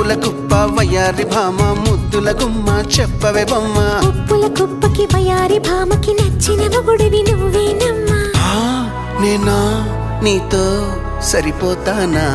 ముద్దుల కుప్ప వయ్యారి భామ ముద్దుల గుమ్మ చెప్పవే బొమ్మ ఉప్పుల కుప్పకి వయ్యారి భామకి నచ్చిన మొగుడివి నువ్వేనమ్మా నేనా నీతో సరిపోతానా